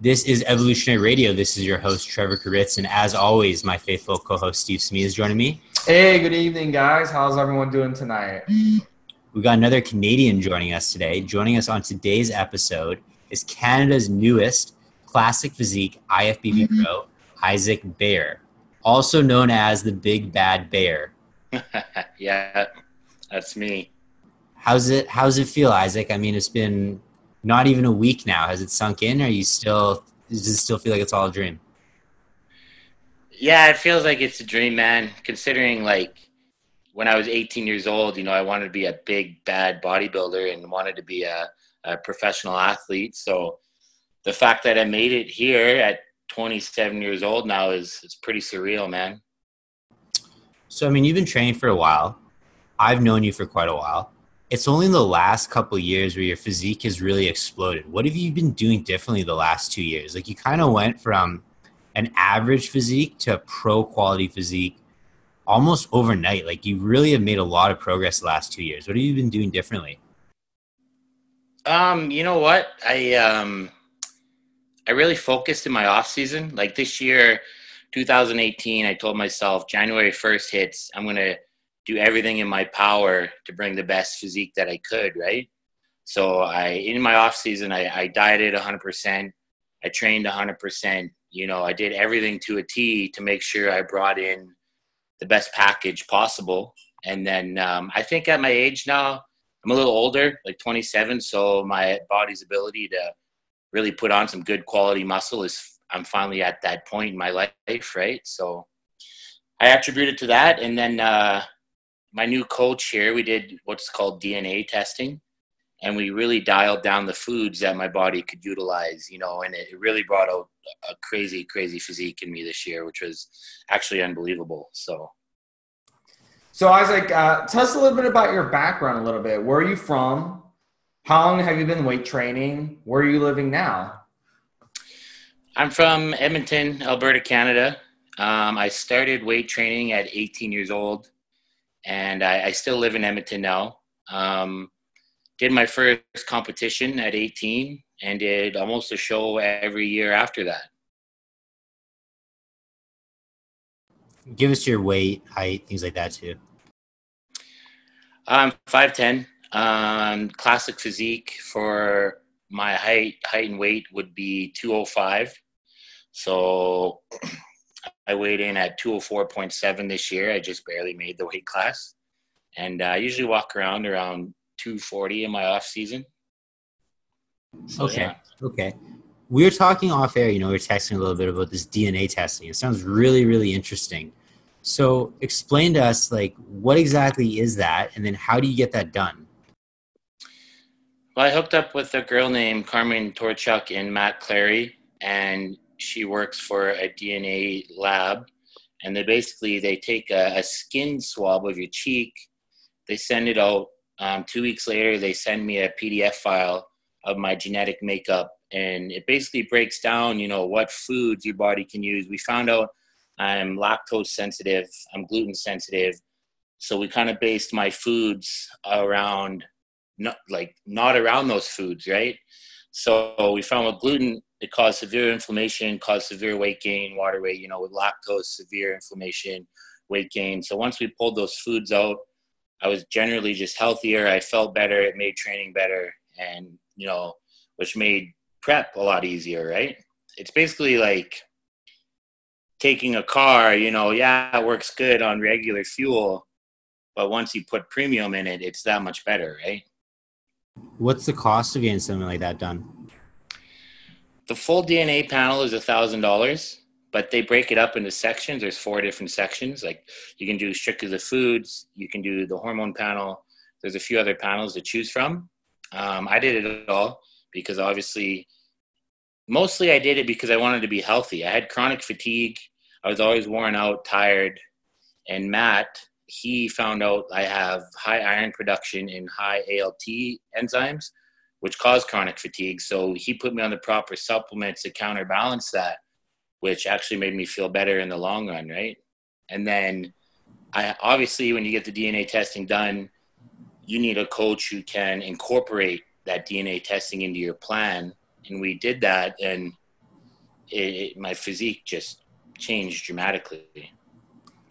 This is Evolutionary Radio. This is your host, Trevor Kouritzin. As always, my faithful co-host, Steve Smee, is joining me. Hey, good evening, guys. How's everyone doing tonight? We got another Canadian joining us today. Joining us on today's episode is Canada's newest classic physique IFBB pro, Issac Baier, also known as the Big Bad Bear. Yeah, that's me. How's it feel, Isaac? I mean, it's been not even a week now. Has it sunk in? Does it still feel like it's all a dream? Yeah, it feels like it's a dream, man. Considering like when I was 18 years old, I wanted to be a big, bad bodybuilder and wanted to be a professional athlete. So the fact that I made it here at 27 years old now is pretty surreal, man. So, I mean, you've been training for a while. I've known you for quite a while. It's only in the last couple of years where your physique has really exploded. What have you been doing differently the last 2 years? Like, you kind of went from an average physique to a pro quality physique almost overnight. Like, you really have made a lot of progress the last 2 years. What have you been doing differently? You know what? I really focused in my off season. Like this year, 2018, I told myself January 1st hits, I'm going to do everything in my power to bring the best physique that I could, right? So in my off season, I dieted 100%. I trained 100%. I did everything to a T to make sure I brought in the best package possible. And then I think at my age now, I'm a little older, like 27. So my body's ability to really put on some good quality muscle I'm finally at that point in my life, right? So I attribute it to that. And then my new coach here, we did what's called DNA testing, and we really dialed down the foods that my body could utilize, and it really brought out a crazy, crazy physique in me this year, which was actually unbelievable. So Isaac, tell us a little bit about your background a little bit. Where are you from? How long have you been weight training? Where are you living now? I'm from Edmonton, Alberta, Canada. I started weight training at 18 years old. And I still live in Edmonton now. Did my first competition at 18 and did almost a show every year after that. Give us your weight, height, things like that too. I'm 5'10". Classic physique for my height and weight would be 205. So I weighed in at 204.7 this year. I just barely made the weight class. And I usually walk around 240 in my off season. So, okay. Yeah. Okay. We were talking off air, we were texting a little bit about this DNA testing. It sounds really, really interesting. So explain to us, like, what exactly is that? And then how do you get that done? Well, I hooked up with a girl named Carmen Torchuk and Matt Clary, and she works for a DNA lab, and they take a skin swab of your cheek. They send it out. 2 weeks later, they send me a PDF file of my genetic makeup, and it basically breaks down, what foods your body can use. We found out I'm lactose sensitive, I'm gluten sensitive, so we kind of based my foods around not around those foods, right? So we found with gluten, it caused severe inflammation, caused severe weight gain, water weight, with lactose, severe inflammation, weight gain. So once we pulled those foods out, I was generally just healthier. I felt better. It made training better, and, which made prep a lot easier, right? It's basically like taking a car, it works good on regular fuel, but once you put premium in it, it's that much better, right? What's the cost of getting something like that done? The full DNA panel is $1,000, but they break it up into sections. There's 4 different sections. Like, you can do strictly the foods, you can do the hormone panel. There's a few other panels to choose from. I did it all because mostly I did it because I wanted to be healthy. I had chronic fatigue. I was always worn out, tired. And Matt, he found out I have high iron production and high ALT enzymes, which cause chronic fatigue. So he put me on the proper supplements to counterbalance that, which actually made me feel better in the long run, right? And then obviously when you get the DNA testing done, you need a coach who can incorporate that DNA testing into your plan. And we did that. And my physique just changed dramatically.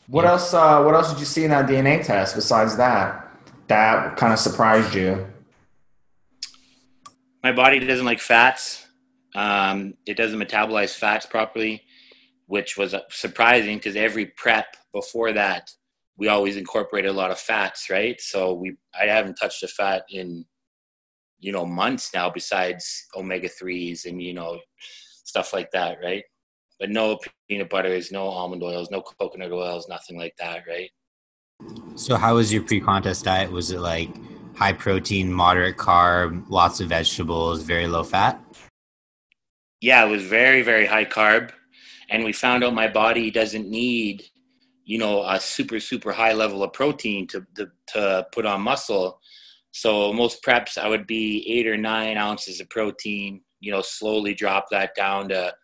What else? What else did you see in that DNA test besides that? That kind of surprised you? My body doesn't like fats. It doesn't metabolize fats properly, which was surprising because every prep before that, we always incorporated a lot of fats, right? So I haven't touched a fat in, months now besides omega-3s and, stuff like that, right? But no peanut butters, no almond oils, no coconut oils, nothing like that, right? So how was your pre-contest diet? Was it like high protein, moderate carb, lots of vegetables, very low fat? Yeah, it was very, very high carb. And we found out my body doesn't need, a super, super high level of protein to put on muscle. So most preps, I would be 8 or 9 ounces of protein, slowly drop that down to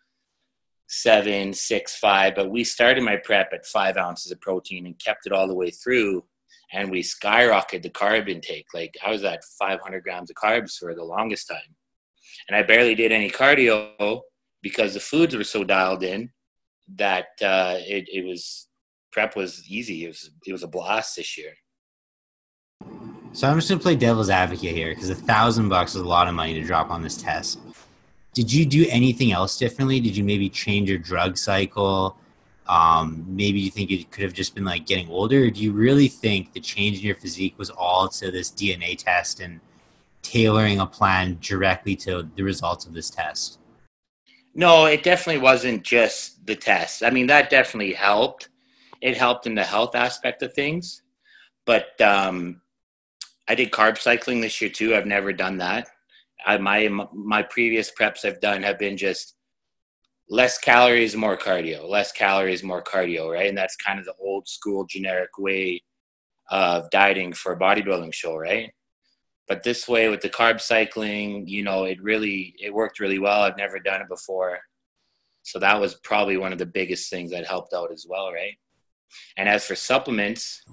7, 6, 5. But we started my prep at 5 ounces of protein and kept it all the way through. And we skyrocketed the carb intake. Like I was at 500 grams of carbs for the longest time. And I barely did any cardio because the foods were so dialed in that prep was easy. It was a blast this year. So I'm just going to play devil's advocate here because $1,000 is a lot of money to drop on this test. Did you do anything else differently? Did you maybe change your drug cycle? Maybe you think it could have just been like getting older? Or do you really think the change in your physique was all to this DNA test and tailoring a plan directly to the results of this test? No, it definitely wasn't just the test. I mean, that definitely helped. It helped in the health aspect of things. But I did carb cycling this year too. I've never done that. My previous preps I've done have been just less calories, more cardio, less calories, more cardio, right? And that's kind of the old school generic way of dieting for a bodybuilding show, right? But this way with the carb cycling, it worked really well. I've never done it before. So that was probably one of the biggest things that helped out as well, right? And as for supplements,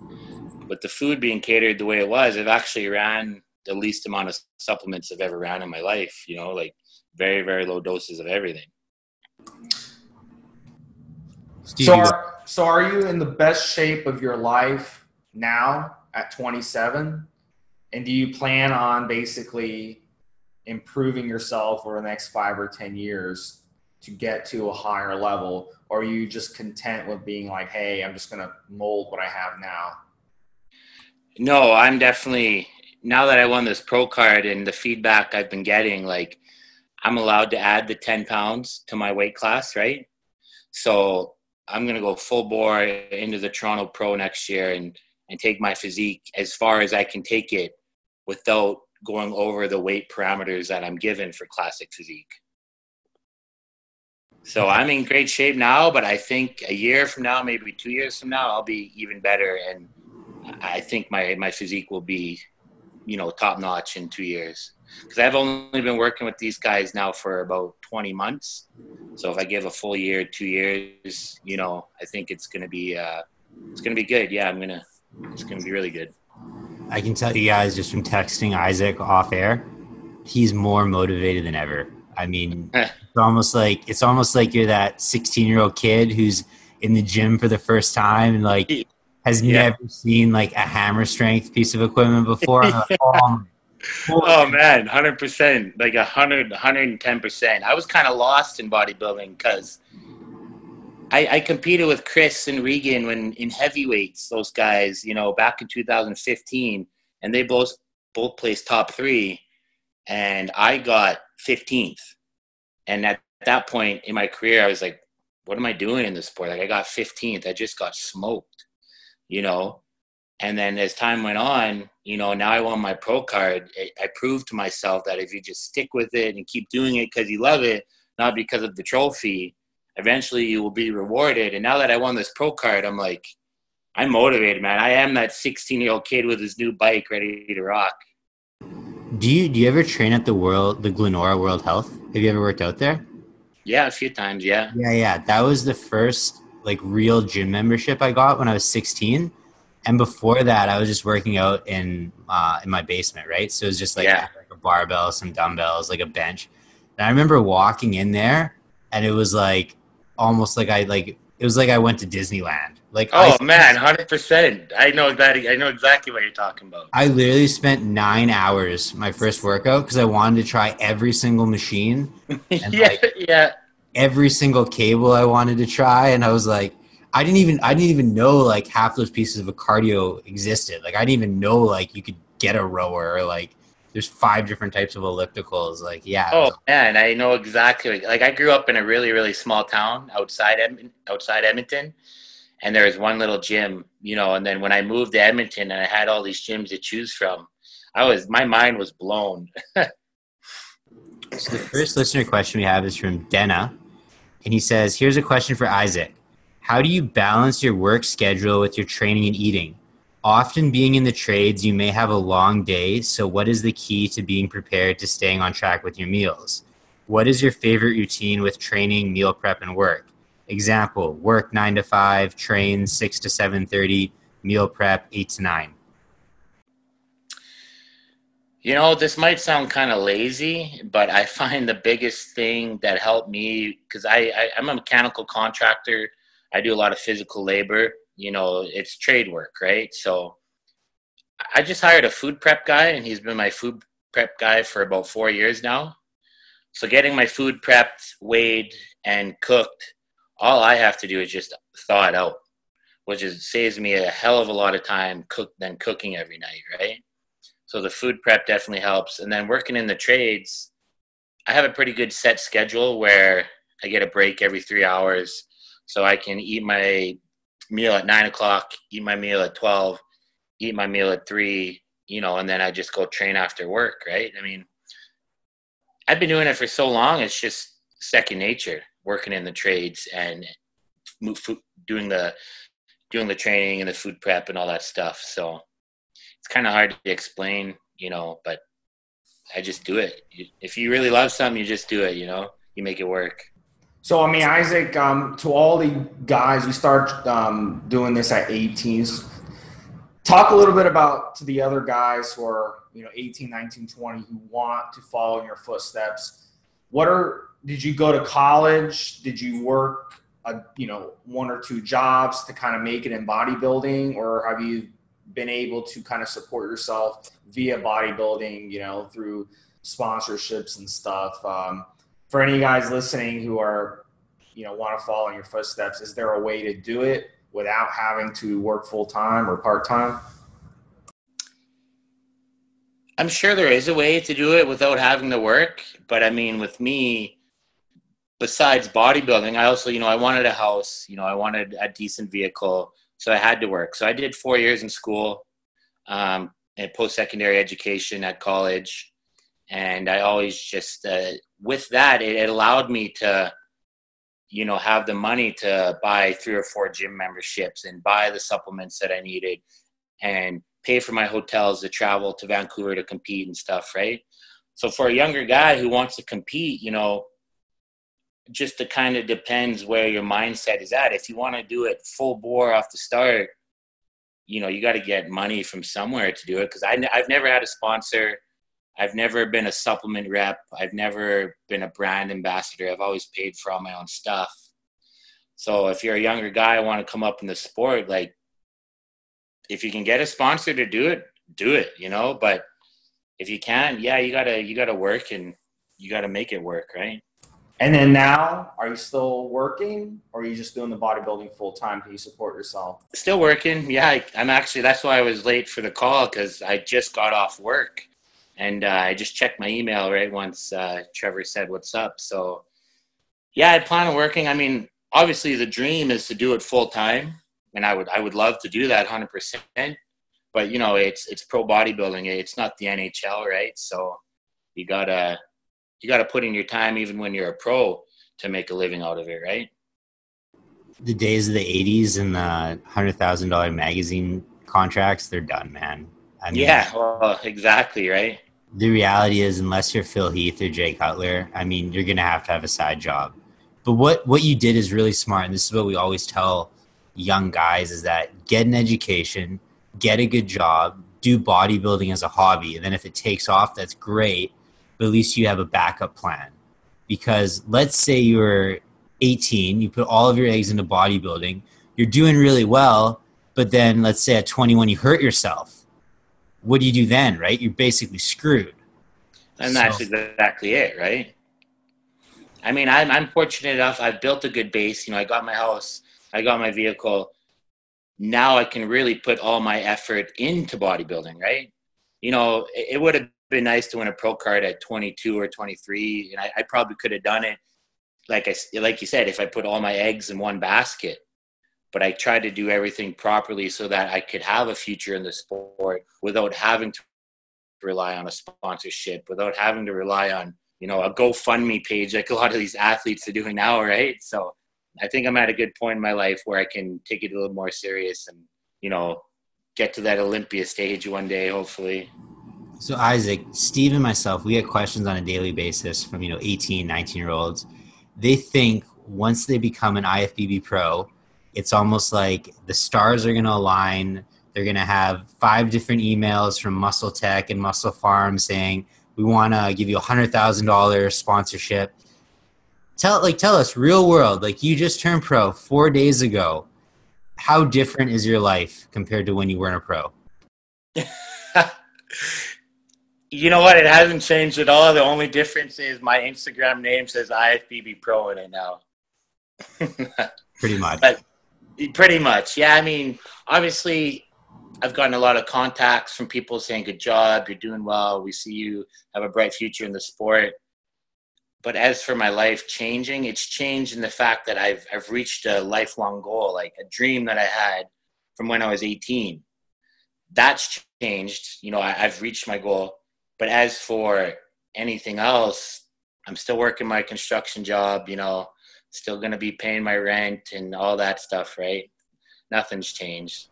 with the food being catered the way it was, I've actually ran the least amount of supplements I've ever ran in my life, like very, very low doses of everything. So are you in the best shape of your life now at 27? And do you plan on basically improving yourself over the next 5 or 10 years to get to a higher level? Or are you just content with being like, hey, I'm just going to mold what I have now? No, I'm definitely, now that I won this pro card and the feedback I've been getting, like I'm allowed to add the 10 pounds to my weight class, right? So I'm going to go full bore into the Toronto Pro next year and take my physique as far as I can take it without going over the weight parameters that I'm given for classic physique. So I'm in great shape now, but I think a year from now, maybe 2 years from now, I'll be even better. And I think my physique will be, top notch in 2 years. Because I've only been working with these guys now for about 20 months. So if I give a full year, 2 years, I think it's going to be good. Yeah, it's going to be really good. I can tell you guys just from texting Isaac off air, he's more motivated than ever. I mean, it's almost like you're that 16-year-old kid who's in the gym for the first time and like has never seen like a hammer strength piece of equipment before. Like, oh man, 100%, like 110%. I was kind of lost in bodybuilding because I competed with Chris and Regan when in heavyweights, those guys, back in 2015, and they both placed top 3, and I got 15th. And at that point in my career, I was like, what am I doing in this sport? Like I got 15th. I just got smoked, And then as time went on, now I won my pro card. I proved to myself that if you just stick with it and keep doing it because you love it, not because of the trophy, eventually you will be rewarded. And now that I won this pro card, I'm like, I'm motivated, man. I am that 16-year-old kid with his new bike ready to rock. Do you ever train at the Glenora World Health? Have you ever worked out there? Yeah, a few times, yeah. Yeah. That was the first like real gym membership I got when I was 16. And before that, I was just working out in my basement, right? So it was just like a barbell, some dumbbells, like a bench. And I remember walking in there and it was like almost like it was like I went to Disneyland. Like, oh man, 100%. I know exactly what you're talking about. I literally spent 9 hours my first workout because I wanted to try every single machine and yeah. every single cable I wanted to try, and I was like, I didn't even know like half those pieces of a cardio existed. Like, I didn't even know like you could get a rower, or like there's 5 different types of ellipticals. Like, yeah. Oh man, I know exactly. Like, I grew up in a really, really small town outside Edmonton, and there was one little gym, and then when I moved to Edmonton and I had all these gyms to choose from, my mind was blown. So the first listener question we have is from Dena, and he says, here's a question for Isaac. How do you balance your work schedule with your training and eating? Often being in the trades, you may have a long day, so what is the key to being prepared to staying on track with your meals? What is your favorite routine with training, meal prep, and work? Example, work 9 to 5, train 6 to 7:30, meal prep 8 to 9. This might sound kind of lazy, but I find the biggest thing that helped me, because I'm a mechanical contractor. I do a lot of physical labor. It's trade work, right? So I just hired a food prep guy, and he's been my food prep guy for about 4 years now. So getting my food prepped, weighed, and cooked, all I have to do is just thaw it out, which saves me a hell of a lot of time than cooking every night, right? So the food prep definitely helps. And then working in the trades, I have a pretty good set schedule where I get a break every 3 hours. So I can eat my meal at 9 o'clock, eat my meal at 12, eat my meal at 3, and then I just go train after work, right? I mean, I've been doing it for so long, it's just second nature, working in the trades and doing the training and the food prep and all that stuff. So it's kind of hard to explain, but I just do it. If you really love something, you just do it, you make it work. So, I mean, Isaac, to all the guys, you start doing this at 18. Talk a little bit about to the other guys who are, 18, 19, 20, who want to follow in your footsteps. Did you go to college? Did you work, 1 or 2 jobs to kind of make it in bodybuilding? Or have you been able to kind of support yourself via bodybuilding, through sponsorships and stuff? For any guys listening who are, want to follow in your footsteps, is there a way to do it without having to work full-time or part-time? I'm sure there is a way to do it without having to work. But I mean, with me, besides bodybuilding, I also, I wanted a house, I wanted a decent vehicle. So I had to work. So I did 4 years in school, and post-secondary education at college. And I always just, with that, it allowed me to, have the money to buy 3 or 4 gym memberships and buy the supplements that I needed and pay for my hotels to travel to Vancouver to compete and stuff, right? So for a younger guy who wants to compete, just it kind of depends where your mindset is at. If you want to do it full bore off the start, you got to get money from somewhere to do it. Because I've never had a sponsor. I've never been a supplement rep. I've never been a brand ambassador. I've always paid for all my own stuff. So if you're a younger guy, want to come up in the sport, like if you can get a sponsor to do it, But if you can't, yeah, you gotta work and you gotta make it work, right? And then now, are you still working, or are you just doing the bodybuilding full time? Can you support yourself? Still working. Yeah, I'm actually. That's why I was late for the call, because I just got off work. And I just checked my email right once Trevor said what's up. So, yeah, I plan on working. I mean, obviously the dream is to do it full time, and I would love to do that 100%. But it's pro bodybuilding. It's not the NHL, right? So you gotta put in your time even when you're a pro to make a living out of it, right? The days of the 80s and the $100,000 magazine contracts, they're done, man. I mean, yeah, well, exactly, right? The reality is, unless you're Phil Heath or Jay Cutler, I mean, you're going to have a side job. But what you did is really smart, and this is what we always tell young guys, is that get an education, get a good job, do bodybuilding as a hobby, and then if it takes off, that's great, but at least you have a backup plan. because let's say you're 18, you put all of your eggs into bodybuilding, you're doing really well, but then let's say at 21 you hurt yourself. What do you do then, right? You're basically screwed. And that's exactly it, right? I mean, I'm fortunate enough. I've built a good base. I got my house. I got my vehicle. Now I can really put all my effort into bodybuilding, right? It would have been nice to win a pro card at 22 or 23, and I probably could have done it, like you said, if I put all my eggs in one basket. But I tried to do everything properly so that I could have a future in the sport without having to rely on a sponsorship, without having to rely on, a GoFundMe page like a lot of these athletes are doing now, right? So I think I'm at a good point in my life where I can take it a little more serious and, get to that Olympia stage one day, hopefully. So Isaac, Steve and myself, we get questions on a daily basis from, 18, 19-year-olds. They think once they become an IFBB pro, it's almost like the stars are going to align. They're going to have 5 different emails from Muscle Tech and Muscle Farm saying, we want to give you $100,000 sponsorship. Tell us, real world, like you just turned pro 4 days ago. How different is your life compared to when you weren't a pro? You know what? It hasn't changed at all. The only difference is my Instagram name says IFBB Pro in it now. Pretty much. Pretty much. Yeah, I mean, obviously, I've gotten a lot of contacts from people saying, good job, you're doing well, we see you have a bright future in the sport. But as for my life changing, it's changed in the fact that I've reached a lifelong goal, like a dream that I had from when I was 18. That's changed. I've reached my goal. But as for anything else, I'm still working my construction job, still going to be paying my rent and all that stuff, right? Nothing's changed.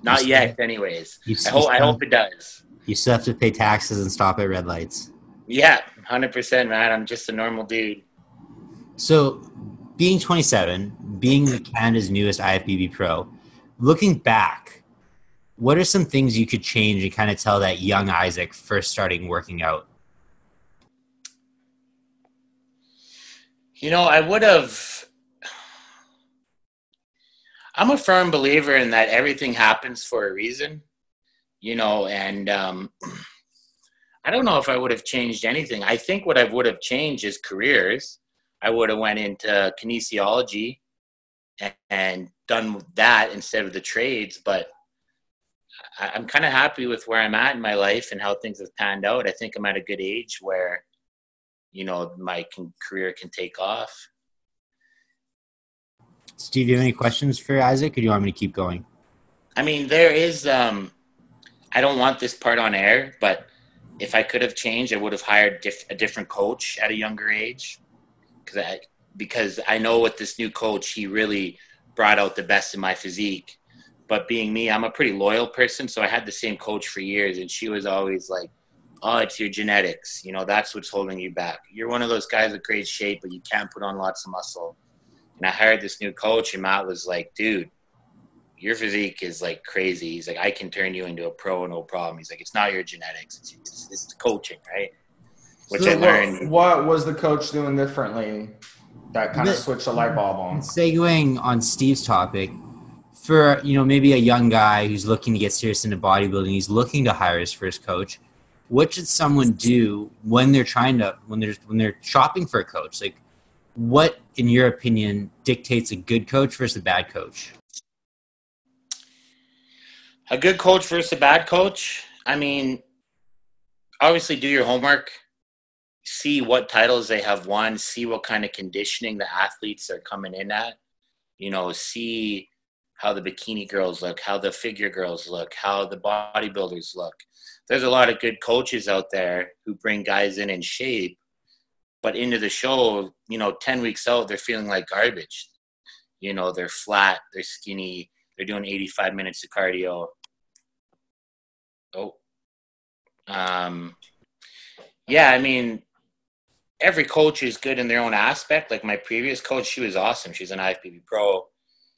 Not yet, anyways. I hope it does. You still have to pay taxes and stop at red lights. Yeah, 100%, man. I'm just a normal dude. So being 27, being Canada's newest IFBB pro, looking back, what are some things you could change and kind of tell that young Isaac first starting working out? I'm a firm believer in that everything happens for a reason, and I don't know if I would have changed anything. I think what I would have changed is careers. I would have went into kinesiology and done that instead of the trades, but I'm kind of happy with where I'm at in my life and how things have panned out. I think I'm at a good age where, my career can take off. Steve, do you have any questions for Isaac, or do you want me to keep going? I mean, there is, I don't want this part on air, but if I could have changed, I would have hired a different coach at a younger age. Because I know with this new coach, he really brought out the best in my physique. But being me, I'm a pretty loyal person, so I had the same coach for years, and she was always like, oh, it's your genetics. That's what's holding you back. You're one of those guys with great shape, but you can't put on lots of muscle. And I hired this new coach, and Matt was like, dude, your physique is like crazy. He's like, I can turn you into a pro, no problem. He's like, it's not your genetics. It's the coaching, right? Which I learned. What was the coach doing differently that kind of switched the light bulb on? Segueing on Steve's topic, for maybe a young guy who's looking to get serious into bodybuilding, he's looking to hire his first coach. What should someone do when they're when they're shopping for a coach? Like, what, in your opinion, dictates a good coach versus a bad coach? A good coach versus a bad coach? I mean, obviously do your homework. See what titles they have won. See what kind of conditioning the athletes are coming in at. See how the bikini girls look, how the figure girls look, how the bodybuilders look. There's a lot of good coaches out there who bring guys in shape, but into the show, 10 weeks out, they're feeling like garbage. They're flat, they're skinny, they're doing 85 minutes of cardio. Yeah, I mean, every coach is good in their own aspect. Like my previous coach, she was awesome. She's an IFBB pro.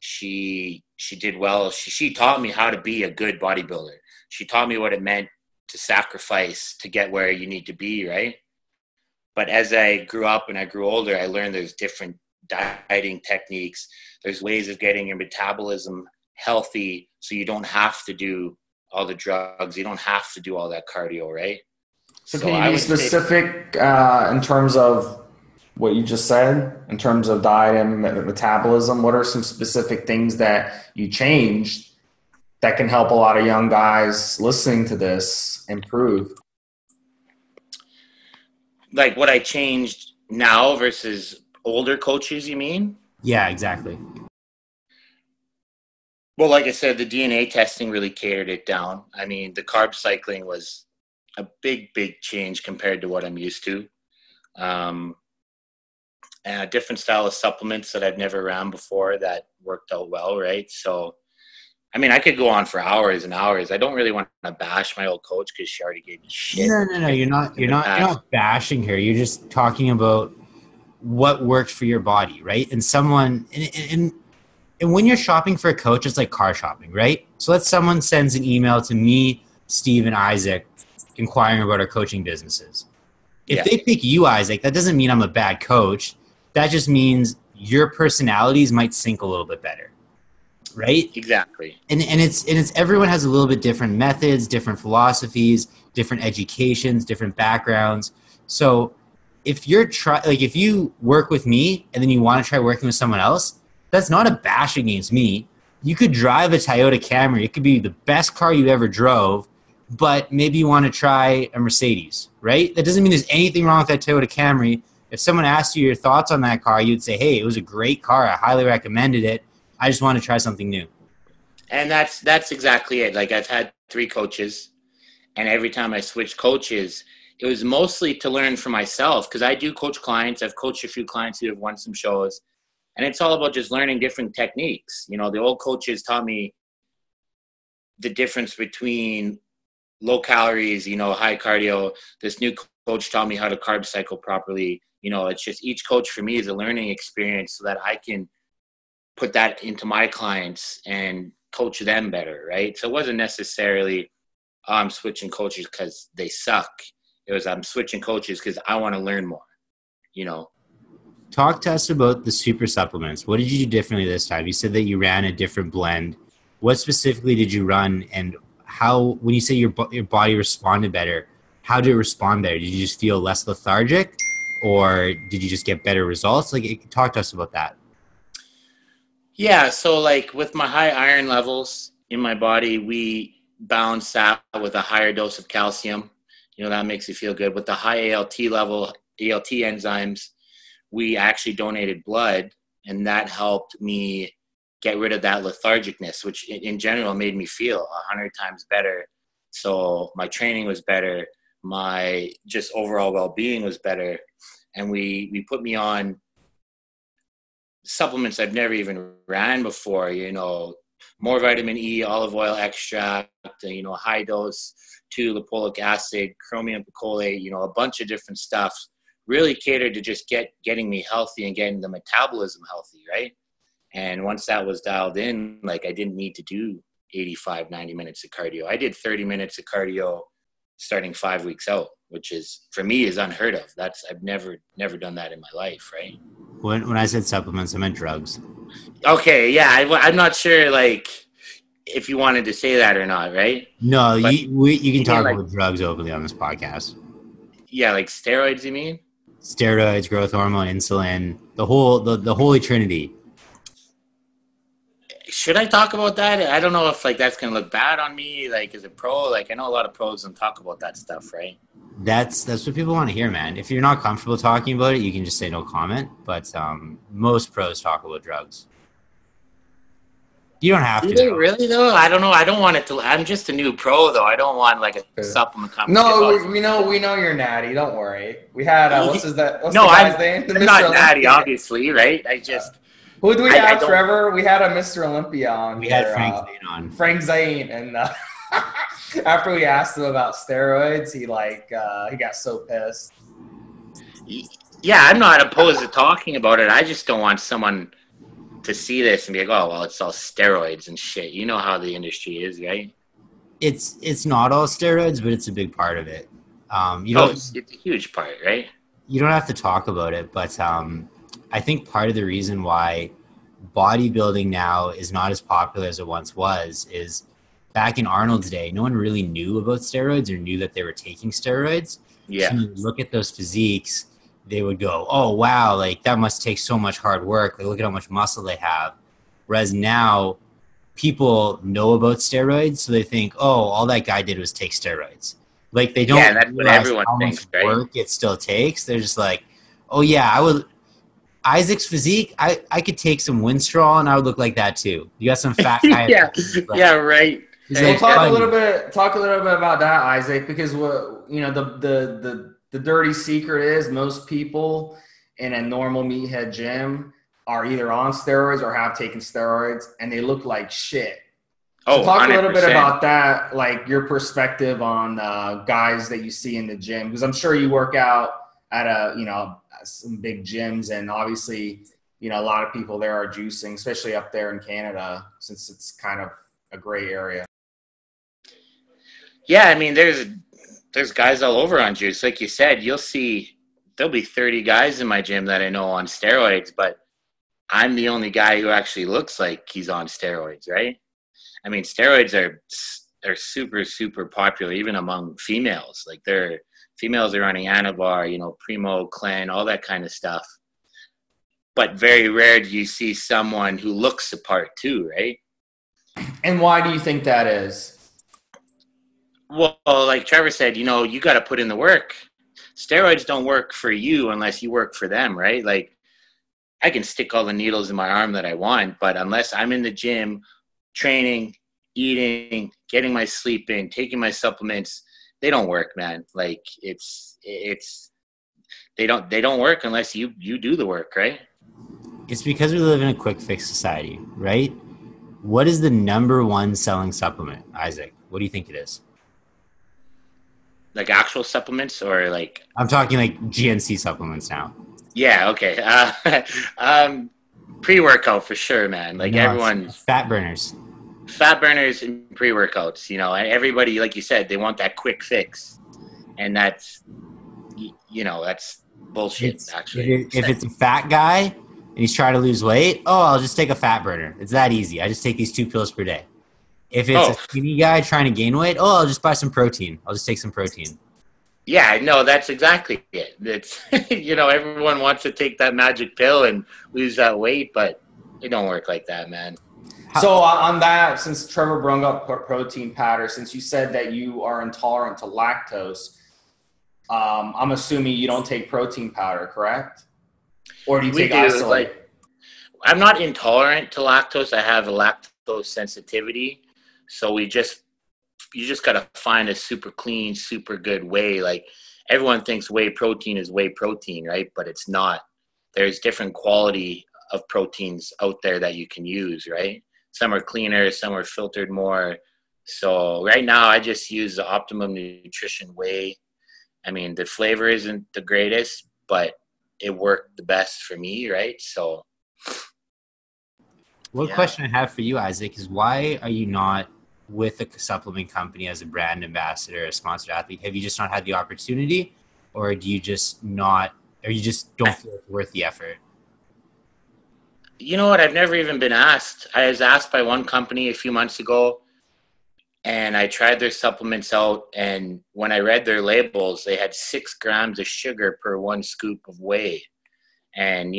She did well. She taught me how to be a good bodybuilder. She taught me what it meant to sacrifice to get where you need to be, right? But as I grew up and I grew older, I learned there's different dieting techniques. There's ways of getting your metabolism healthy so you don't have to do all the drugs. You don't have to do all that cardio, right? So can you be specific in terms of what you just said, in terms of diet and metabolism? What are some specific things that you changed that can help a lot of young guys listening to this improve? Like what I changed now versus older coaches, you mean? Yeah, exactly. Well, like I said, the DNA testing really catered it down. I mean, the carb cycling was a big change compared to what I'm used to. And a different style of supplements that I've never ran before that worked out well, right? So, I mean, I could go on for hours and hours. I don't really want to bash my old coach because she already gave me shit. No. You're not bashing her. You're just talking about what works for your body, right? And someone, and when you're shopping for a coach, it's like car shopping, right? So let's someone sends an email to me, Steve, and Isaac inquiring about our coaching businesses. If they pick you, Isaac, that doesn't mean I'm a bad coach. That just means your personalities might sync a little bit better. Right? Exactly. And it's everyone has a little bit different methods, different philosophies, different educations, different backgrounds. So if if you work with me and then you want to try working with someone else, that's not a bash against me. You could drive a Toyota Camry. It could be the best car you ever drove, but maybe you want to try a Mercedes, right? That doesn't mean there's anything wrong with that Toyota Camry. If someone asked you your thoughts on that car, you'd say, hey, it was a great car. I highly recommended it. I just want to try something new. And that's exactly it. Like I've had 3 coaches, and every time I switched coaches, it was mostly to learn for myself because I do coach clients. I've coached a few clients who have won some shows, and it's all about just learning different techniques. You know, the old coaches taught me the difference between low calories, you know, high cardio. This new coach taught me how to carb cycle properly. You know, it's just each coach for me is a learning experience so that I can put that into my clients and coach them better, right? So it wasn't necessarily, I'm switching coaches because they suck. It was, I'm switching coaches because I want to learn more, you know? Talk to us about the super supplements. What did you do differently this time? You said that you ran a different blend. What specifically did you run, and how, when you say your body responded better, how did it respond better? Did you just feel less lethargic, or did you just get better results? Like, talk to us about that. Yeah, so like with my high iron levels in my body, we balance that with a higher dose of calcium. You know, that makes you feel good. With the high ALT level, ALT enzymes, we actually donated blood, and that helped me get rid of that lethargicness, which in general made me feel 100 times better. So my training was better. My just overall well-being was better. And we put me on supplements I've never even ran before, you know, more vitamin E, olive oil extract, you know, high dose 2-lipolic acid, chromium picolate, you know, a bunch of different stuff really catered to just getting me healthy and getting the metabolism healthy, right? And once that was dialed in, like I didn't need to do 85, 90 minutes of cardio. I did 30 minutes of cardio starting 5 weeks out, which is, for me, is unheard of. I've never done that in my life, right? When I said supplements, I meant drugs. Okay, yeah, I'm not sure, like, if you wanted to say that or not, right? No, but you can talk about drugs openly on this podcast. Yeah, like steroids, you mean? Steroids, growth hormone, insulin, the holy trinity. Should I talk about that? I don't know if like that's gonna look bad on me. Like as a pro, like I know a lot of pros don't talk about that stuff, right? That's what people want to hear, man. If you're not comfortable talking about it, you can just say no comment. But most pros talk about drugs. You don't have to. Do they really though? I don't know. I don't want it to. I'm just a new pro though. I don't want like a supplement company. No, we know you're natty. Don't worry. We had what's the guy's name? I'm not natty, obviously, right? I just. Who do we have, Trevor? We had a Mr. Olympia on. We had Frank Zane on. Frank Zane, and after we asked him about steroids, he got so pissed. Yeah, I'm not opposed to talking about it. I just don't want someone to see this and be like, oh, well, it's all steroids and shit. You know how the industry is, right? It's not all steroids, but it's a big part of it. It's a huge part, right? you don't have to talk about it, but I think part of the reason why bodybuilding now is not as popular as it once was is back in Arnold's day, no one really knew about steroids or knew that they were taking steroids. Yeah. So you look at those physiques, they would go, oh, wow, like that must take so much hard work. Like, look at how much muscle they have. Whereas now people know about steroids, so they think, oh, all that guy did was take steroids. Like they don't that's what everyone thinks, right? Work it still takes. They're just like, oh yeah, I would. Isaac's physique, I could take some Winstrol and I would look like that too. You got some fat guy. Yeah, right. Hey, talk a little bit about that, Isaac, because what the dirty secret is most people in a normal meathead gym are either on steroids or have taken steroids, and they look like shit. So talk 100%. A little bit about that, like your perspective on guys that you see in the gym, because I'm sure you work out at some big gyms, and obviously, a lot of people there are juicing, especially up there in Canada, since it's kind of a gray area. Yeah, I mean, there's guys all over on juice. Like you said, there'll be 30 guys in my gym that I know on steroids, but I'm the only guy who actually looks like he's on steroids, right? I mean, steroids are super, super popular, even among females. Like females are running Anavar, Primo, Clen, all that kind of stuff. But very rare do you see someone who looks the part too, right? And why do you think that is? Well, like Trevor said, you got to put in the work. Steroids don't work for you unless you work for them, right? Like, I can stick all the needles in my arm that I want, but unless I'm in the gym, training, eating, getting my sleep in, taking my supplements, they don't work, man. Like they don't work unless you do the work, right? It's because we live in a quick fix society, right? What is the number one selling supplement, Isaac? What do you think it is? Like actual supplements or like? I'm talking like GNC supplements now. Yeah, okay. Pre-workout for sure, man. Like everyone. Fat burners. Fat burners and pre-workouts, and everybody, like you said, they want that quick fix. And that's bullshit, actually. If it's a fat guy and he's trying to lose weight, I'll just take a fat burner. It's that easy. I just take these 2 pills per day. If it's a skinny guy trying to gain weight, I'll just buy some protein. I'll just take some protein. Yeah, no, that's exactly it. It's, everyone wants to take that magic pill and lose that weight, but it don't work like that, man. So on that, since Trevor brought up protein powder, since you said that you are intolerant to lactose, I'm assuming you don't take protein powder, correct? Or do you take isolate? I'm not intolerant to lactose. I have a lactose sensitivity. So you just got to find a super clean, super good whey. Like everyone thinks whey protein is whey protein, right? But it's not. There's different quality of proteins out there that you can use, right? Some are cleaner, some are filtered more. So right now I just use the Optimum Nutrition whey. I mean, the flavor isn't the greatest, but it worked the best for me, right? So. One question I have for you, Isaac, is why are you not with a supplement company as a brand ambassador, a sponsored athlete? Have you just not had the opportunity, or do you just not, or you just don't feel it's worth the effort? You know what? I've never even been asked. I was asked by one company a few months ago, and I tried their supplements out, and when I read their labels, they had 6 grams of sugar per 1 scoop of whey. And,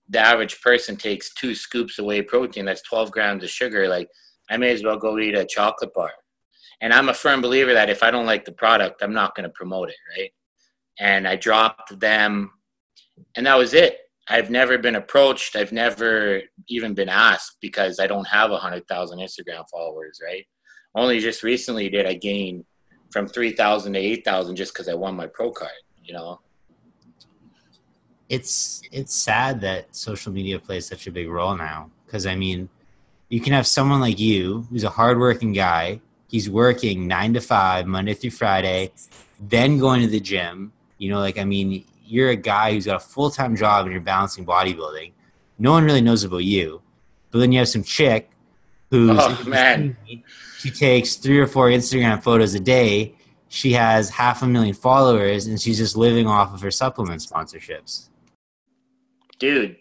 the average person takes 2 scoops of whey protein. That's 12 grams of sugar. Like, I may as well go eat a chocolate bar. And I'm a firm believer that if I don't like the product, I'm not going to promote it, right? And I dropped them, and that was it. I've never been approached. I've never even been asked because I don't have 100,000 Instagram followers, right? Only just recently did I gain from 3,000 to 8,000 just because I won my pro card, It's sad that social media plays such a big role now because, I mean, you can have someone like you who's a hardworking guy. He's working 9 to 5, Monday through Friday, then going to the gym. You're a guy who's got a full-time job and you're balancing bodybuilding. No one really knows about you. But then you have some chick who's she takes 3 or 4 Instagram photos a day she has 500,000 followers and she's just living off of her supplement sponsorships. Dude,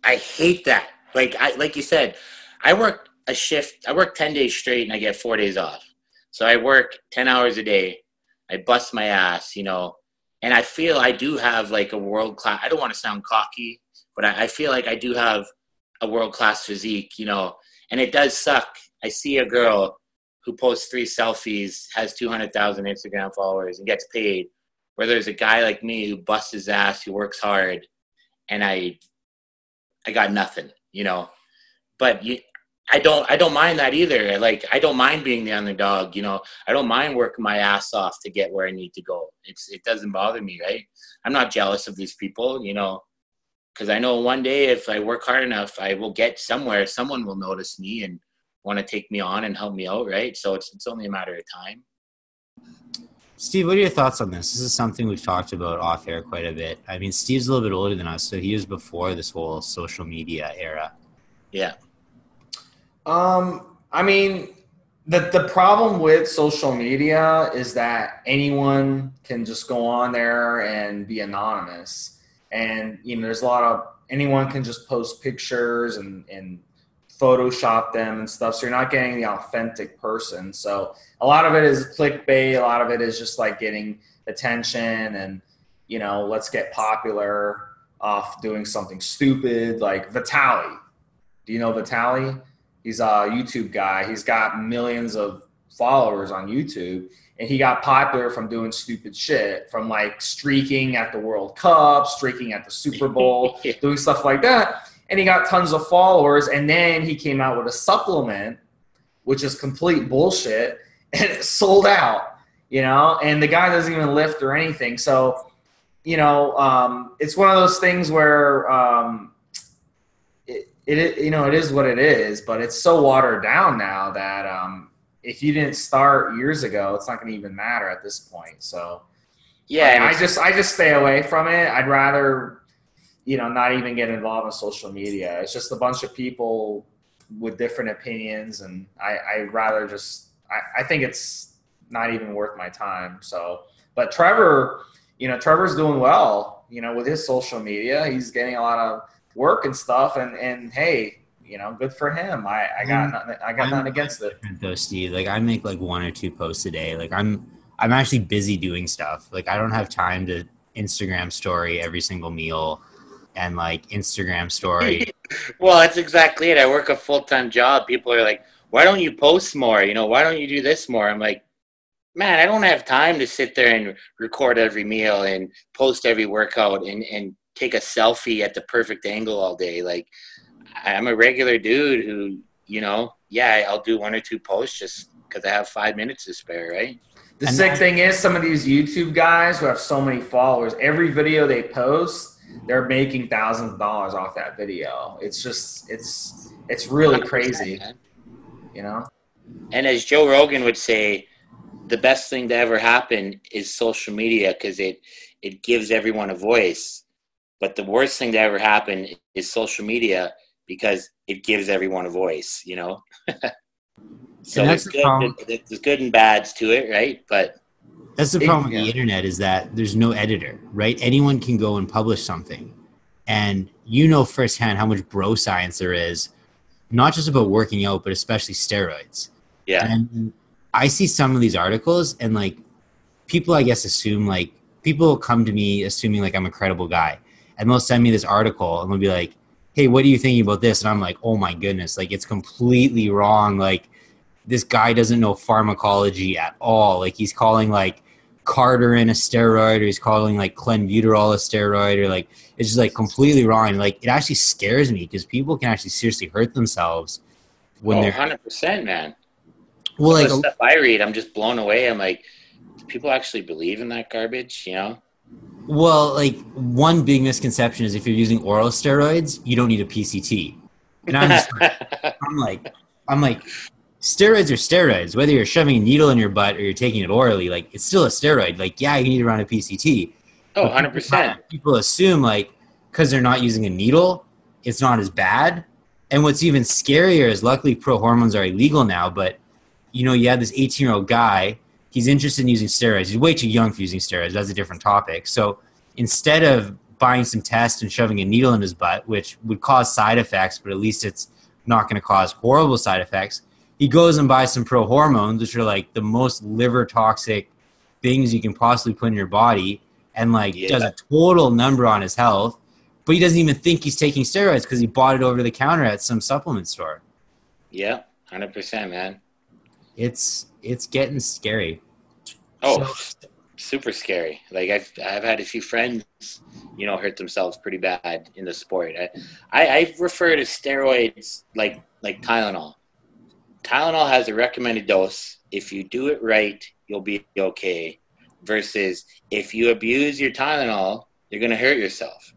I hate that. Like you said, I work a shift. I work 10 days straight and I get 4 days off. So I work 10 hours a day. I bust my ass, you know, and I feel I do have like a world-class, I don't want to sound cocky, but I feel like I do have a world-class physique, you know, and it does suck. I see a girl who posts 3 selfies, has 200,000 Instagram followers and gets paid, where there's a guy like me who busts his ass, who works hard, and I got nothing, you know. But I don't mind that either. Like, I don't mind being the underdog, you know. I don't mind working my ass off to get where I need to go. It doesn't bother me, right? I'm not jealous of these people, you know, because I know one day if I work hard enough, I will get somewhere. Someone will notice me and want to take me on and help me out, right? So it's only a matter of time. Steve, what are your thoughts on this? This is something we've talked about off air quite a bit. I mean, Steve's a little bit older than us, so he was before this whole social media era. Yeah. I mean, the problem with social media is that anyone can just go on there and be anonymous. And, you know, there's a lot of, anyone can just post pictures and Photoshop them and stuff. So you're not getting the authentic person. So a lot of it is clickbait. A lot of it is just like getting attention and, you know, let's get popular off doing something stupid like Vitaly. Do you know Vitaly? He's a YouTube guy. He's got millions of followers on YouTube, and he got popular from doing stupid shit, from like streaking at the World Cup, streaking at the Super Bowl, doing stuff like that. And he got tons of followers, and then he came out with a supplement, which is complete bullshit, and it sold out, you know, and the guy doesn't even lift or anything. So, you know, it's one of those things where you know, it is what it is, but it's so watered down now that if you didn't start years ago, it's not going to even matter at this point. So, yeah, I just stay away from it. I'd rather, you know, not even get involved in social media. It's just a bunch of people with different opinions, and I'd rather just I think it's not even worth my time. So, but Trevor, you know, Trevor's doing well, you know, with his social media. He's getting a lot of work and stuff, and hey, you know, good for him. I got nothing against it. Though, Steve, like I make like 1 or 2 posts a day. Like I'm actually busy doing stuff. Like I don't have time to Instagram story every single meal and like Instagram story. Well, that's exactly it. I work a full-time job. People are like, why don't you post more? You know, why don't you do this more? I'm like, man, I don't have time to sit there and record every meal and post every workout and take a selfie at the perfect angle all day. Like, I'm a regular dude who, you know, yeah, I'll do 1 or 2 posts just because I have 5 minutes to spare, right? The sick thing is, some of these YouTube guys who have so many followers, every video they post, they're making thousands of dollars off that video. It's just, it's really crazy, man. You know? And as Joe Rogan would say, the best thing to ever happen is social media because it gives everyone a voice. But the worst thing to ever happen is social media because it gives everyone a voice, you know? So there's good and bads to it, right? But that's the problem with the internet, is that there's no editor, right? Anyone can go and publish something. And you know firsthand how much bro science there is, not just about working out, but especially steroids. Yeah. And I see some of these articles and like people, I guess, assume like people come to me assuming like I'm a credible guy. And they'll send me this article and they'll be like, hey, what are you thinking about this? And I'm like, oh my goodness, like it's completely wrong. Like this guy doesn't know pharmacology at all. Like he's calling like Carterin a steroid, or he's calling like clenbuterol a steroid, or like it's just like completely wrong. And like it actually scares me because people can actually seriously hurt themselves when they're 100%, man. Well, like the stuff I read, I'm just blown away. I'm like, do people actually believe in that garbage? You know? Well, like one big misconception is if you're using oral steroids, you don't need a PCT. And I'm just like, I'm like, steroids are steroids. Whether you're shoving a needle in your butt or you're taking it orally, like it's still a steroid. Like, yeah, you need to run a PCT. Oh, 100%. People assume like because they're not using a needle, it's not as bad. And what's even scarier is luckily pro hormones are illegal now. But you know, you have this 18-year-old guy he's interested in using steroids. He's way too young for using steroids. That's a different topic. So instead of buying some tests and shoving a needle in his butt, which would cause side effects, but at least it's not going to cause horrible side effects, he goes and buys some pro hormones, which are like the most liver toxic things you can possibly put in your body, and does a total number on his health. But he doesn't even think he's taking steroids because he bought it over the counter at some supplement store. Yeah, 100%, man. It's getting scary. Oh, super scary. Like I've had a few friends, hurt themselves pretty bad in the sport. I refer to steroids like Tylenol. Tylenol has a recommended dose. If you do it right, you'll be okay. Versus if you abuse your Tylenol, you're going to hurt yourself.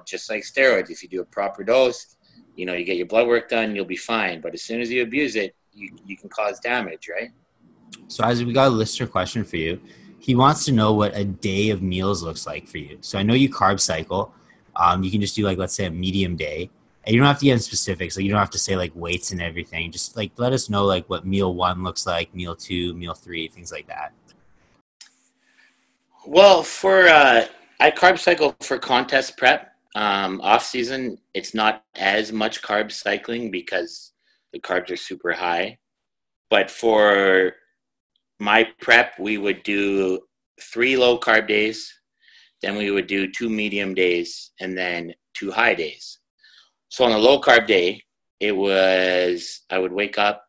Just like steroids, if you do a proper dose, you get your blood work done, you'll be fine. But as soon as you abuse it, you can cause damage, right? So Isaac, we got a listener question for you. He wants to know what a day of meals looks like for you. So I know you carb cycle. You can just do let's say a medium day. And you don't have to get in specifics. You don't have to say weights and everything. Just let us know what meal 1 looks like, meal 2, meal 3, things like that. Well, I carb cycle for contest prep. Off season, it's not as much carb cycling because the carbs are super high. But for my prep, we would do 3 low carb days, then we would do 2 medium days, and then 2 high days. So on a low carb day, I would wake up,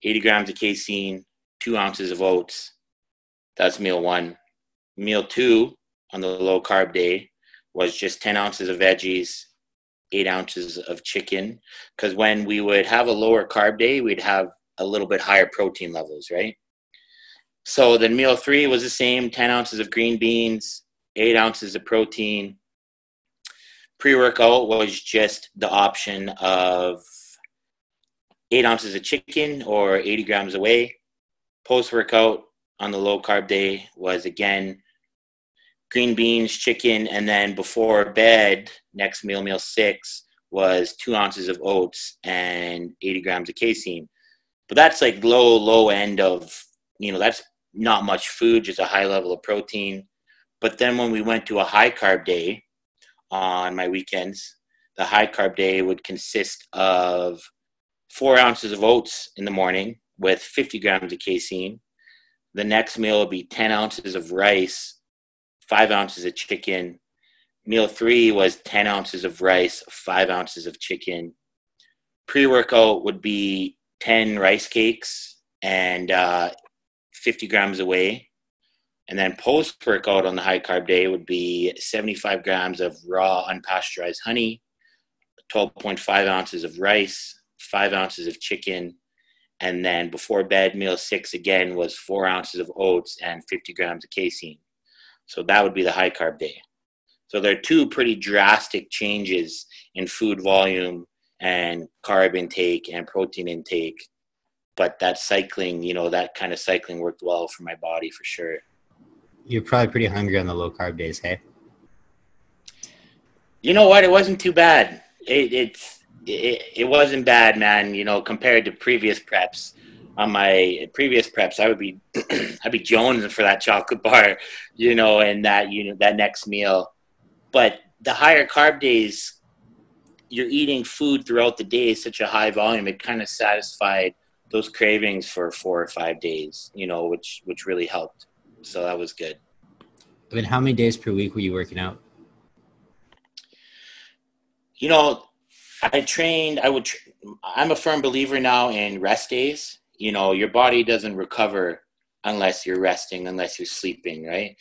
80 grams of casein, 2 ounces of oats. That's meal 1. Meal 2 on the low carb day was just 10 ounces of veggies, 8 ounces of chicken. Because when we would have a lower carb day, we'd have a little bit higher protein levels, right? So then meal 3 was the same, 10 ounces of green beans, 8 ounces of protein. Pre-workout was just the option of 8 ounces of chicken or 80 grams of whey. Post-workout on the low carb day was again green beans, chicken, and then before bed, next meal 6, was 2 ounces of oats and 80 grams of casein. But that's low end of, that's not much food, just a high level of protein. But then when we went to a high carb day on my weekends, the high carb day would consist of 4 ounces of oats in the morning with 50 grams of casein. The next meal would be 10 ounces of rice, 5 ounces of chicken. Meal 3 was 10 ounces of rice, 5 ounces of chicken. Pre-workout would be 10 rice cakes and 50 grams of whey. And then post-workout on the high-carb day would be 75 grams of raw unpasteurized honey, 12.5 ounces of rice, 5 ounces of chicken. And then before bed, meal 6 again was 4 ounces of oats and 50 grams of casein. So that would be the high-carb day. So there are 2 pretty drastic changes in food volume and carb intake and protein intake. But that cycling, that kind of cycling worked well for my body for sure. You're probably pretty hungry on the low carb days, hey? You know what? It wasn't too bad. It wasn't bad, man. Compared to previous preps. On my previous preps, I'd be jonesing for that chocolate bar, and that next meal. But the higher carb days, you're eating food throughout the day, such a high volume. It kind of satisfied those cravings for 4 or 5 days, which really helped. So that was good. I mean, how many days per week were you working out? I'm a firm believer now in rest days. Your body doesn't recover unless you're resting, unless you're sleeping, right?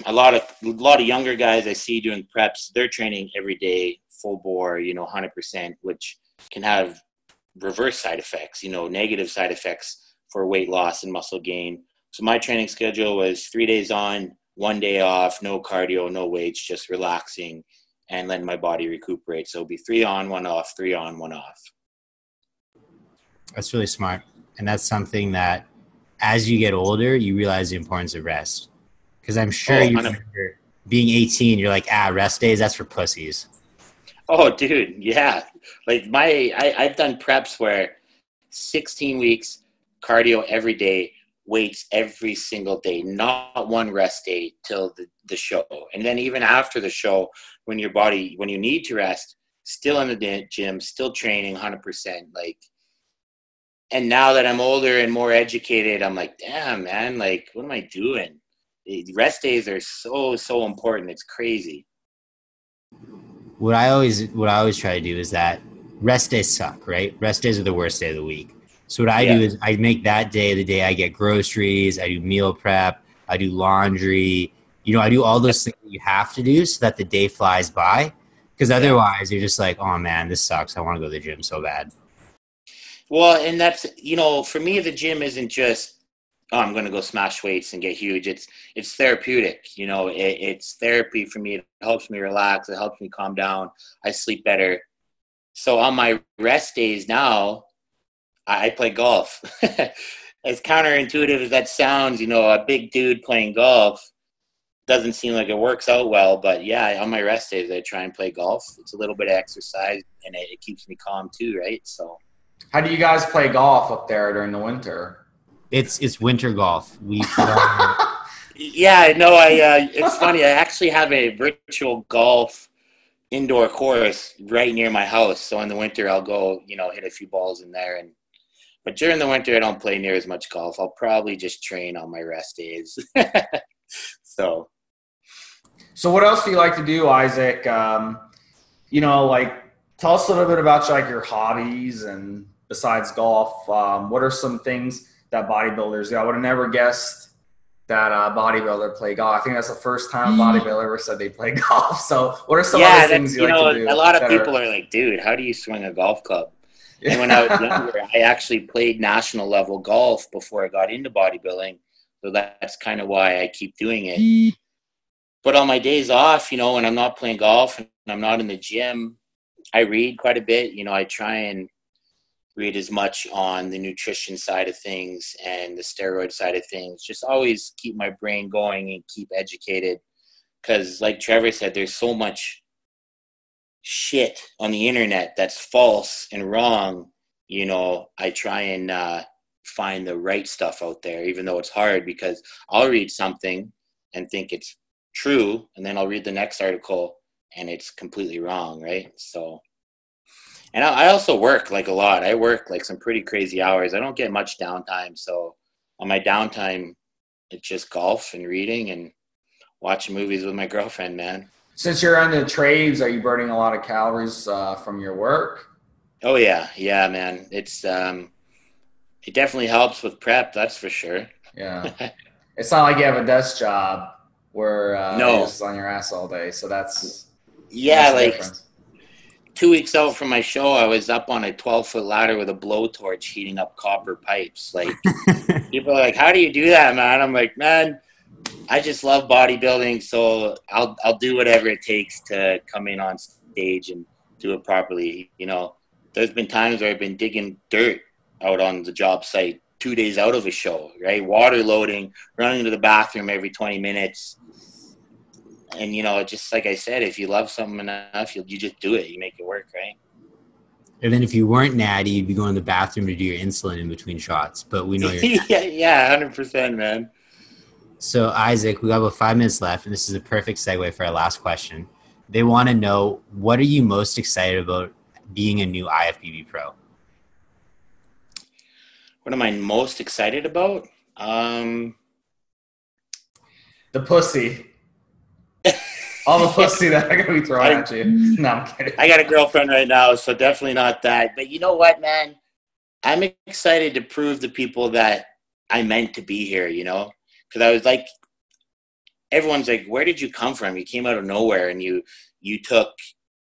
A lot of younger guys I see doing preps, they're training every day, full bore, 100%, which can have reverse side effects, negative side effects for weight loss and muscle gain. So my training schedule was 3 days on, 1 day off, no cardio, no weights, just relaxing and letting my body recuperate. So it'll be 3 on, 1 off, 3 on, 1 off. That's really smart. And that's something that as you get older, you realize the importance of rest. Because I'm sure you remember being 18, you're like, rest days, that's for pussies. Oh, dude, yeah. I've done preps where 16 weeks, cardio every day, weights every single day, not one rest day till the show. And then even after the show, when you need to rest, still in the gym, still training 100%. Like, and now that I'm older and more educated, I'm like, damn, man, like, what am I doing? The rest days are so important. It's crazy. What I always try to do is that rest days suck, right? Rest days are the worst day of the week. So what I do is I make that day the day I get groceries, I do meal prep, I do laundry, I do all those things that you have to do so that the day flies by. Because otherwise you're just like, oh man, this sucks. I want to go to the gym so bad. Well, and that's, for me, the gym isn't just, oh, I'm going to go smash weights and get huge. It's therapeutic. It's therapy for me. It helps me relax. It helps me calm down. I sleep better. So on my rest days now, I play golf. As counterintuitive as that sounds, a big dude playing golf doesn't seem like it works out well. But yeah, on my rest days, I try and play golf. It's a little bit of exercise, and it keeps me calm too, right? So, how do you guys play golf up there during the winter? It's winter golf. Yeah, no, it's funny. I actually have a virtual golf indoor course right near my house. So in the winter, I'll go, hit a few balls in there. But during the winter, I don't play near as much golf. I'll probably just train on my rest days. So what else do you like to do, Isaac? Tell us a little bit about your hobbies, and besides golf, what are some things that bodybuilders do? I would have never guessed that a bodybuilder play golf. I think that's the first time a bodybuilder ever said they play golf. So what are some other things you like to do? A lot of people are like, dude, how do you swing a golf club? And when I was younger, I actually played national level golf before I got into bodybuilding. So that's kind of why I keep doing it. But on my days off, when I'm not playing golf and I'm not in the gym, I read quite a bit. I try and read as much on the nutrition side of things and the steroid side of things. Just always keep my brain going and keep educated. Because like Trevor said, there's so much shit on the internet that's false and wrong. I try and find the right stuff out there, even though it's hard, because I'll read something and think it's true, and then I'll read the next article and it's completely wrong, right? So, and I also work a lot. I work some pretty crazy hours. I don't get much downtime. So on my downtime, it's just golf and reading and watching movies with my girlfriend, man. Since you're on the trades, are you burning a lot of calories from your work? Oh yeah, man. It's it definitely helps with prep, that's for sure. Yeah, it's not like you have a desk job where no, you're just on your ass all day. So that's difference. 2 weeks out from my show, I was up on a 12-foot ladder with a blowtorch heating up copper pipes. People are like, "How do you do that, man?" I'm like, "Man, I just love bodybuilding, so I'll do whatever it takes to come in on stage and do it properly." There's been times where I've been digging dirt out on the job site 2 days out of a show, right? Water loading, running to the bathroom every 20 minutes. And, just like I said, if you love something enough, you just do it. You make it work, right? And then if you weren't natty, you'd be going to the bathroom to do your insulin in between shots. But we know you're yeah, 100%, man. So, Isaac, we got about 5 minutes left, and this is a perfect segue for our last question. They want to know, what are you most excited about being a new IFBB pro? What am I most excited about? The pussy. All the pussy that I'm going to be throwing at you. No, I'm kidding. I got a girlfriend right now, so definitely not that. But you know what, man? I'm excited to prove to people that I meant to be here, Because I was like, everyone's like, where did you come from? You came out of nowhere, and you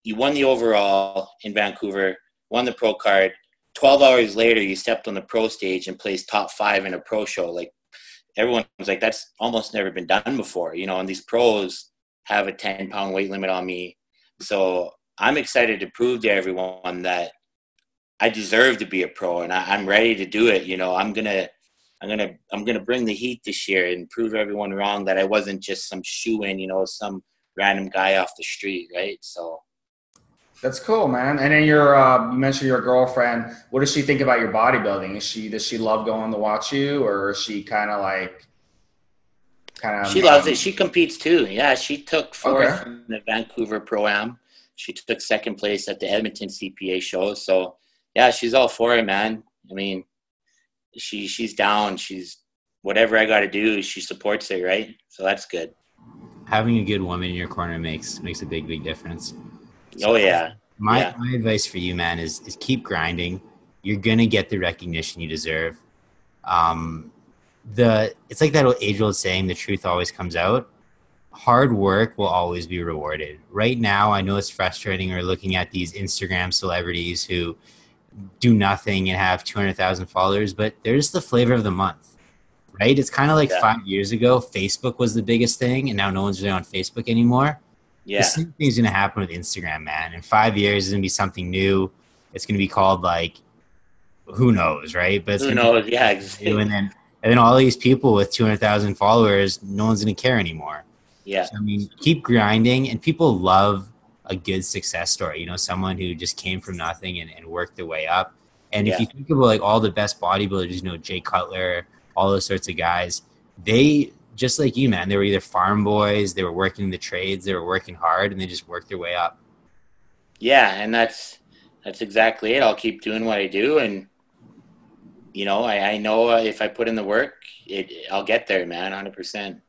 won the overall in Vancouver, won the pro card. 12 hours later, you stepped on the pro stage and placed top 5 in a pro show. Everyone's like, that's almost never been done before, and these pros have a 10-pound weight limit on me. So I'm excited to prove to everyone that I deserve to be a pro, and I'm ready to do it. I'm gonna bring the heat this year and prove everyone wrong that I wasn't just some shoe-in, some random guy off the street, right? So That's cool, man. And then you mentioned your girlfriend. What does she think about your bodybuilding? Does she love going to watch you, or is she She loves it. She competes too. Yeah, she took fourth Okay. in the Vancouver Pro-Am. She took second place at the Edmonton CPA show. So yeah, she's all for it, man. I mean, she's down. She's whatever I got to do. She supports it, right? So that's good. Having a good woman in your corner makes a big difference. So yeah. My advice for you, man, is keep grinding. You're gonna get the recognition you deserve. It's like that age-old saying, the truth always comes out. Hard work will always be rewarded. Right now, I know it's frustrating. We're looking at these Instagram celebrities who do nothing and have 200,000 followers, but they're just the flavor of the month, right? It's kind of like 5 years ago, Facebook was the biggest thing, and now no one's really on Facebook anymore. Yeah. The same thing's going to happen with Instagram, man. In 5 years, it's going to be something new. It's going to be called, like, who knows, right? But it's who knows? Yeah, exactly. And then all these people with 200,000 followers, no one's going to care anymore. Yeah. So, I mean, keep grinding, and people love a good success story. You know, someone who just came from nothing and worked their way up. And if you think about, like, all the best bodybuilders, you know, Jay Cutler, all those sorts of guys, they, just like you, man, they were either farm boys, they were working in the trades, they were working hard, and they just worked their way up. Yeah, and that's exactly it. I'll keep doing what I do, and you know, I know if I put in the work, I'll get there, man, 100%.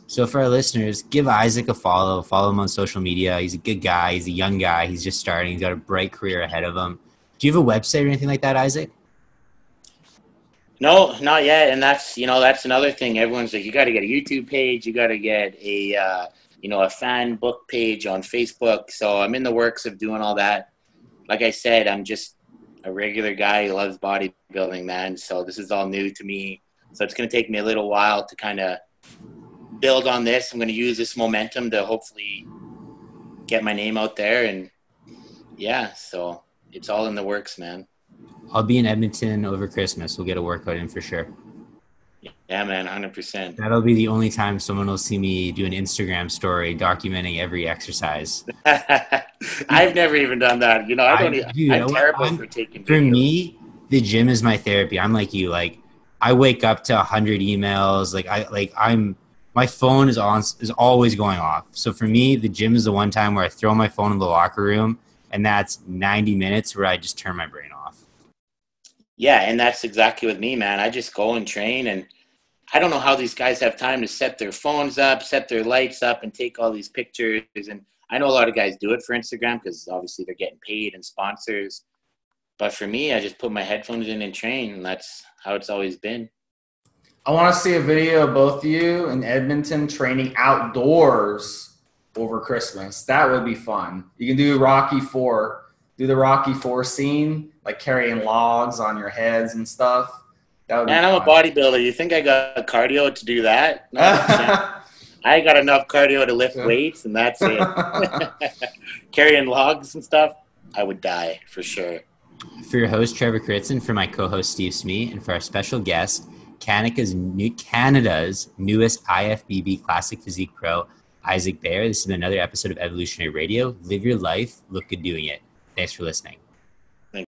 So for our listeners, give Isaac a follow. Follow him on social media. He's a good guy. He's a young guy. He's just starting. He's got a bright career ahead of him. Do you have a website or anything like that, Isaac? No, not yet. And that's another thing. Everyone's like, you got to get a YouTube page. You got to get a fan book page on Facebook. So I'm in the works of doing all that. Like I said, I'm just a regular guy who loves bodybuilding, man. So this is all new to me. So it's going to take me a little while to kind of build on this. I'm going to use this momentum to hopefully get my name out there. And yeah, so it's all in the works, man. I'll be in Edmonton over Christmas. We'll get a workout in for sure. Yeah, man, 100%. That'll be the only time someone will see me do an Instagram story documenting every exercise. I've never even done that. You know, I'm terrible for taking videos. For me, the gym is my therapy. I'm like you. Like, I wake up to 100 emails. My phone is always going off. So for me, the gym is the one time where I throw my phone in the locker room, and that's 90 minutes where I just turn my brain off. Yeah, and that's exactly with me, man. I just go and train, and I don't know how these guys have time to set their phones up, set their lights up, and take all these pictures. And I know a lot of guys do it for Instagram because obviously they're getting paid and sponsors. But for me, I just put my headphones in and train, and that's how it's always been. I want to see a video of both of you in Edmonton training outdoors over Christmas. That would be fun. You can do Rocky IV. Do the Rocky IV scene, like carrying logs on your heads and stuff. That would be fun. I'm a bodybuilder. You think I got cardio to do that? No, I got enough cardio to lift weights, and that's it. Carrying logs and stuff, I would die for sure. For your host, Trevor Kouritzin, for my co-host, Steve Smee, and for our special guest, Canada's newest IFBB Classic Physique Pro, Issac Baier. This has been another episode of Evolutionary Radio. Live your life. Look good doing it. Thanks for listening.